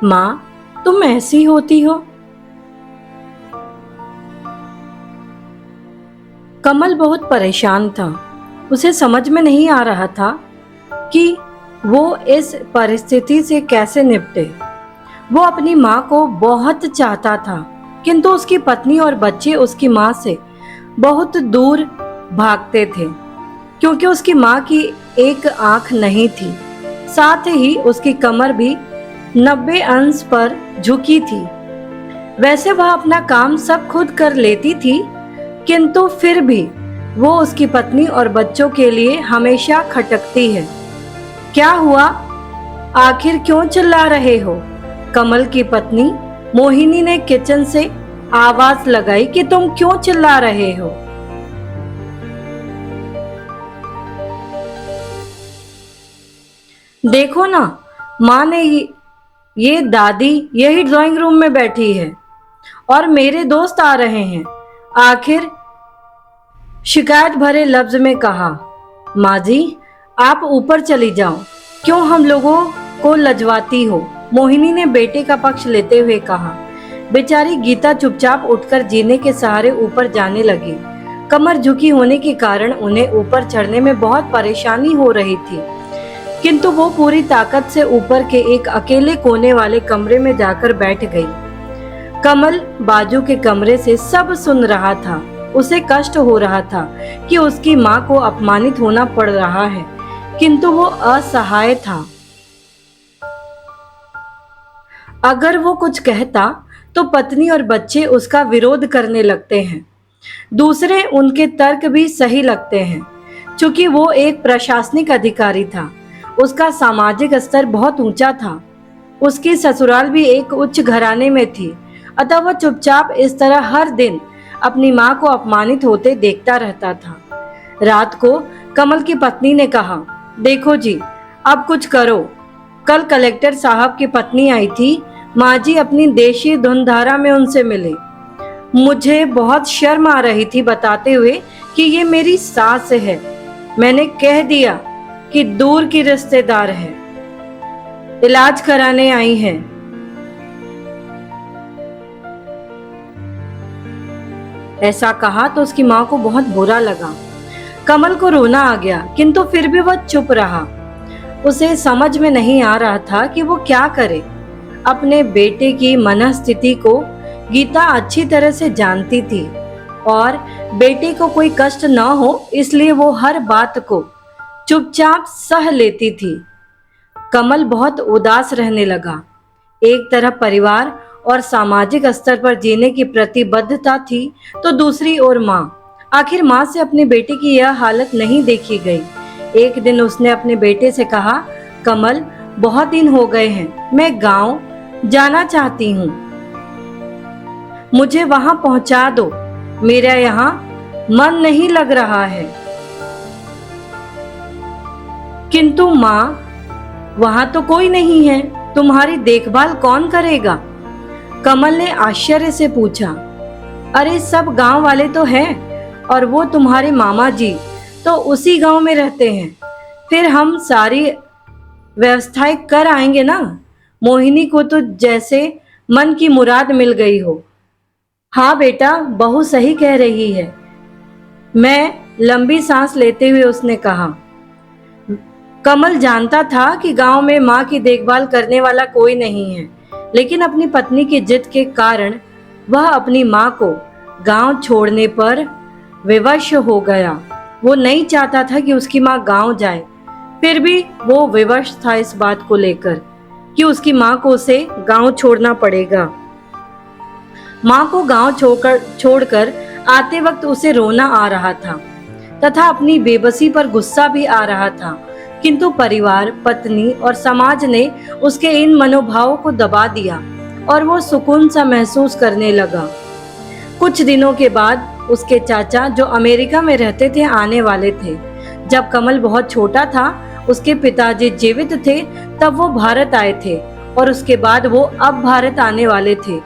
माँ, तुम ऐसी होती हो? कमल बहुत परेशान था। उसे समझ में नहीं आ रहा था कि वो इस परिस्थिति से कैसे निपटे। वो अपनी माँ को बहुत चाहता था, किंतु उसकी पत्नी और बच्चे उसकी माँ से बहुत दूर भागते थे, क्योंकि उसकी माँ की एक आंख नहीं थी। साथ ही उसकी कमर भी 90 अंश पर झुकी थी। वैसे वह अपना काम सब खुद कर लेती थी, किंतु फिर भी वो उसकी पत्नी और बच्चों के लिए हमेशा खटकती है। क्या हुआ? आखिर क्यों चिल्ला रहे हो? कमल की पत्नी मोहिनी ने किचन से आवाज लगाई कि तुम क्यों चिल्ला रहे हो? देखो ना, माँ ने ये दादी यही ड्राइंग रूम में बैठी है और मेरे दोस्त आ रहे हैं। आखिर शिकायत भरे लफ्ज में कहा। माँ जी, आप ऊपर चली जाओ, क्यों हम लोगों को लजवाती हो? मोहिनी ने बेटे का पक्ष लेते हुए कहा। बेचारी गीता चुपचाप उठकर जीने के सहारे ऊपर जाने लगी। कमर झुकी होने के कारण उन्हें ऊपर चढ़ने में बहुत परेशानी हो रही थी, किंतु वो पूरी ताकत से ऊपर के एक अकेले कोने वाले कमरे में जाकर बैठ गई। कमल बाजू के कमरे से सब सुन रहा था। उसे कष्ट हो रहा था कि उसकी माँ को अपमानित होना पड़ रहा है, किंतु वो असहाय था। अगर वो कुछ कहता तो पत्नी और बच्चे उसका विरोध करने लगते हैं। दूसरे उनके तर्क भी सही लगते हैं। चूंकि वो एक प्रशासनिक अधिकारी था, उसका सामाजिक स्तर बहुत ऊंचा था। उसकी ससुराल भी एक उच्च घराने में थी, अतः वह चुपचाप इस तरह हर दिन अपनी माँ को अपमानित होते देखता रहता था। रात को कमल की पत्नी ने कहा, देखो जी, अब कुछ करो। कल कलेक्टर साहब की पत्नी आई थी। माँ जी अपनी देशी धुनधारा में उनसे मिले। मुझे बहुत शर्म आ रही थी बताते हुए कि ये मेरी सास है। मैंने कह दिया कि दूर की रिश्तेदार है, इलाज कराने आई हैं। ऐसा कहा तो उसकी माँ को बहुत बुरा लगा। कमल को रोना आ गया, किंतु फिर भी वह चुप रहा। उसे समझ में नहीं आ रहा था कि वो क्या करे। अपने बेटे की मनस्थिति को गीता अच्छी तरह से जानती थी और बेटे को कोई कष्ट न हो इसलिए वो हर बात को चुपचाप सह लेती थी। कमल बहुत उदास रहने लगा। एक तरफ परिवार और सामाजिक स्तर पर जीने की प्रतिबद्धता थी, तो दूसरी ओर माँ। आखिर माँ से अपने बेटे की यह हालत नहीं देखी गई। एक दिन उसने अपने बेटे से कहा, कमल, बहुत दिन हो गए हैं, मैं गांव जाना चाहती हूँ, मुझे वहां पहुंचा दो। मेरा यहाँ मन नहीं लग रहा है। किंतु माँ, वहां तो कोई नहीं है, तुम्हारी देखभाल कौन करेगा? कमल ने आश्चर्य से पूछा। अरे सब गांव वाले तो हैं, और वो तुम्हारे मामा जी तो उसी गांव में रहते हैं। फिर हम सारी व्यवस्थाएं कर आएंगे ना। मोहिनी को तो जैसे मन की मुराद मिल गई हो। हाँ बेटा, बहू सही कह रही है। मैं लंबी सांस लेते हुए उसने कहा। कमल जानता था कि गांव में माँ की देखभाल करने वाला कोई नहीं है, लेकिन अपनी पत्नी की जिद के कारण वह अपनी माँ को गांव छोड़ने पर विवश हो गया। वो नहीं चाहता था कि उसकी माँ गांव जाए, फिर भी वो विवश था इस बात को लेकर कि उसकी माँ को उसे गांव छोड़ना पड़ेगा। माँ को गांव छोड़कर आते वक्त उसे रोना आ रहा था तथा अपनी बेबसी पर गुस्सा भी आ रहा था, किंतु परिवार, पत्नी और समाज ने उसके इन मनोभावों को दबा दिया और वो सुकून सा महसूस करने लगा। कुछ दिनों के बाद उसके चाचा, जो अमेरिका में रहते थे, आने वाले थे। जब कमल बहुत छोटा था, उसके पिताजी जीवित थे, तब वो भारत आए थे और उसके बाद वो अब भारत आने वाले थे।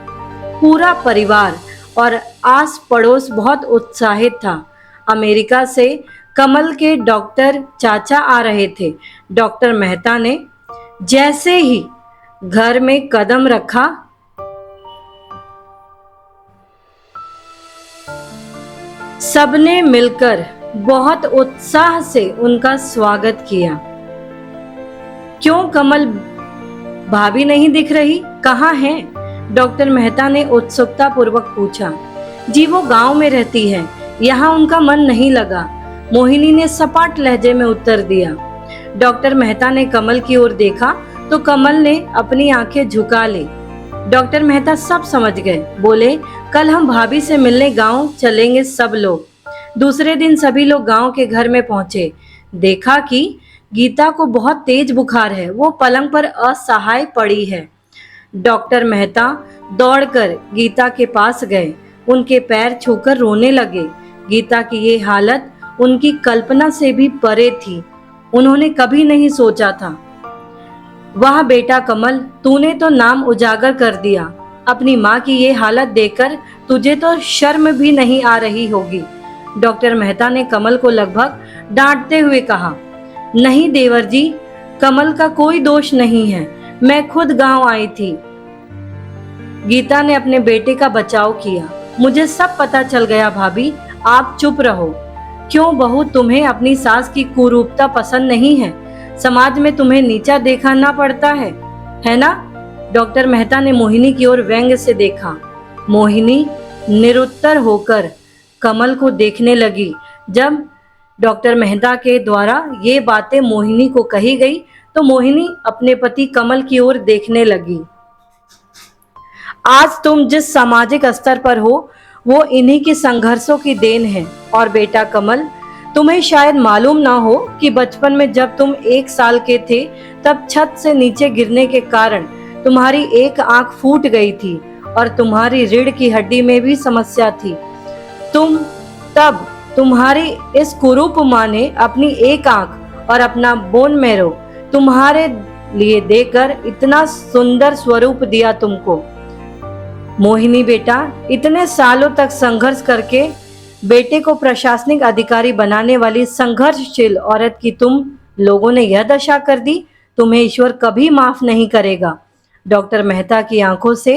पूरा परिवार और आस पड़ोस बहुत उत्साहित था। अमेरिका से कमल के डॉक्टर चाचा आ रहे थे। डॉक्टर मेहता ने जैसे ही घर में कदम रखा। सबने मिलकर बहुत उत्साह से उनका स्वागत किया। क्यों कमल, भाभी नहीं दिख रही, कहाँ है? डॉक्टर मेहता ने उत्सुकता पूर्वक पूछा। जी वो गांव में रहती है, यहाँ उनका मन नहीं लगा, मोहिनी ने सपाट लहजे में उत्तर दिया। डॉक्टर मेहता ने कमल की ओर देखा तो कमल ने अपनी आंखें झुका ली। डॉक्टर मेहता सब समझ गए। बोले, कल हम भाभी से मिलने गांव चलेंगे सब लोग। दूसरे दिन सभी लोग गांव के घर में पहुंचे। देखा कि गीता को बहुत तेज बुखार है, वो पलंग पर असहाय पड़ी है। डॉक्टर मेहता दौड़कर गीता के पास गए, उनके पैर छूकर रोने लगे। गीता की ये हालत उनकी कल्पना से भी परे थी, उन्होंने कभी नहीं सोचा था। वाह बेटा कमल, तूने तो नाम उजागर कर दिया। अपनी माँ की ये हालत देखकर तुझे तो शर्म भी नहीं आ रही होगी। डॉक्टर मेहता ने कमल को लगभग डांटते हुए कहा। नहीं देवर जी, कमल का कोई दोष नहीं है, मैं खुद गांव आई थी। गीता ने अपने बेटे का बचाव किया। मुझे सब पता चल गया भाभी, आप चुप रहो। क्यों बहू, तुम्हें अपनी सास की कुरूपता पसंद नहीं है? समाज में तुम्हें नीचा देखा ना पड़ता है ना? डॉक्टर मेहता ने मोहिनी की ओर व्यंग्य से देखा। मोहिनी निरुत्तर होकर कमल को देखने लगी। जब डॉक्टर मेहता के द्वारा ये बातें मोहिनी को कही गई तो मोहिनी अपने पति कमल की ओर देखने लगी। आज तुम जिस सामाजिक स्तर पर हो वो इन्हीं के संघर्षों की देन है। और बेटा कमल, तुम्हें शायद मालूम ना हो कि बचपन में जब तुम 1 साल के थे तब छत से नीचे गिरने के कारण तुम्हारी एक आंख फूट गई थी और तुम्हारी रीढ़ की हड्डी में भी समस्या थी। तब तुम्हारी इस कुरूप माँ ने अपनी एक आंख और अपना बोन मैरो तुम्हारे लिए देकर इतना सुंदर स्वरूप दिया तुमको। मोहिनी बेटा, इतने सालों तक संघर्ष करके बेटे को प्रशासनिक अधिकारी बनाने वाली संघर्षशील औरत की तुम लोगों ने यह दशा कर दी, तुम्हें ईश्वर कभी माफ नहीं करेगा। डॉक्टर मेहता की आंखों से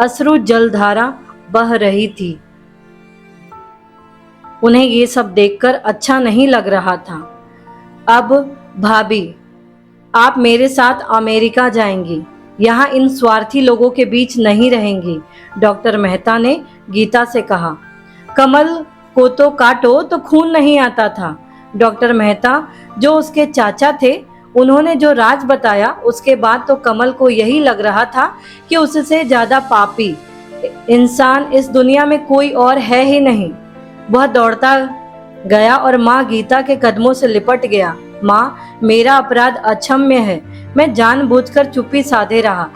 अश्रु जलधारा बह रही थी। उन्हें ये सब देखकर अच्छा नहीं लग रहा था। अब भाभी, आप मेरे साथ अमेरिका जाएंगी, यहाँ इन स्वार्थी लोगों के बीच नहीं रहेंगी। डॉक्टर मेहता ने गीता से कहा। कमल को तो काटो तो खून नहीं आता था। डॉक्टर मेहता जो उसके चाचा थे, उन्होंने जो राज बताया उसके बाद तो कमल को यही लग रहा था कि उससे ज्यादा पापी इंसान इस दुनिया में कोई और है ही नहीं। वह दौड़ता गया और माँ गीता के कदमों से लिपट गया। माँ, मेरा अपराध अक्षम्य है, मैं जानबूझकर चुप्पी साधे रहा,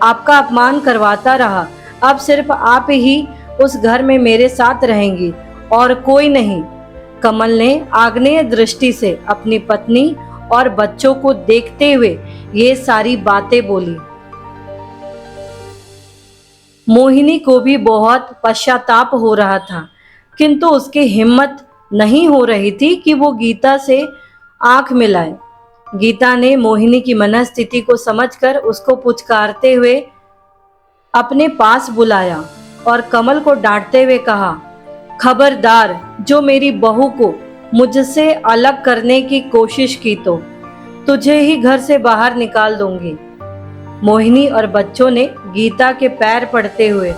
आपका अपमान करवाता रहा। अब सिर्फ आप ही उस घर में मेरे साथ रहेंगी और कोई नहीं। कमल ने आग्नेय दृष्टि से अपनी पत्नी और बच्चों को देखते हुए ये सारी बातें बोली। मोहिनी को भी बहुत पश्चाताप हो रहा था, किंतु उसकी हिम्मत नहीं हो रही थी कि वो गीता से आंख मिलाए। गीता ने मोहिनी की मनस्थिति को समझकर उसको पुचकारते हुए अपने पास बुलाया और कमल को डांटते हुए कहा, खबरदार, जो मेरी बहू को मुझसे अलग करने की कोशिश की तो तुझे ही घर से बाहर निकाल दूंगी। मोहिनी और बच्चों ने गीता के पैर पड़ते हुए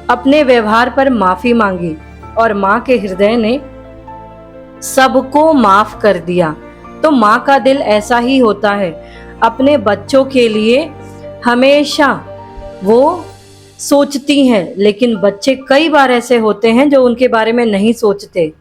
अपने व्यवहार पर माफी मांगी और माँ के हृदय ने सबको माफ कर दिया। तो माँ का दिल ऐसा ही होता है, अपने बच्चों के लिए हमेशा वो सोचती हैं, लेकिन बच्चे कई बार ऐसे होते हैं जो उनके बारे में नहीं सोचते।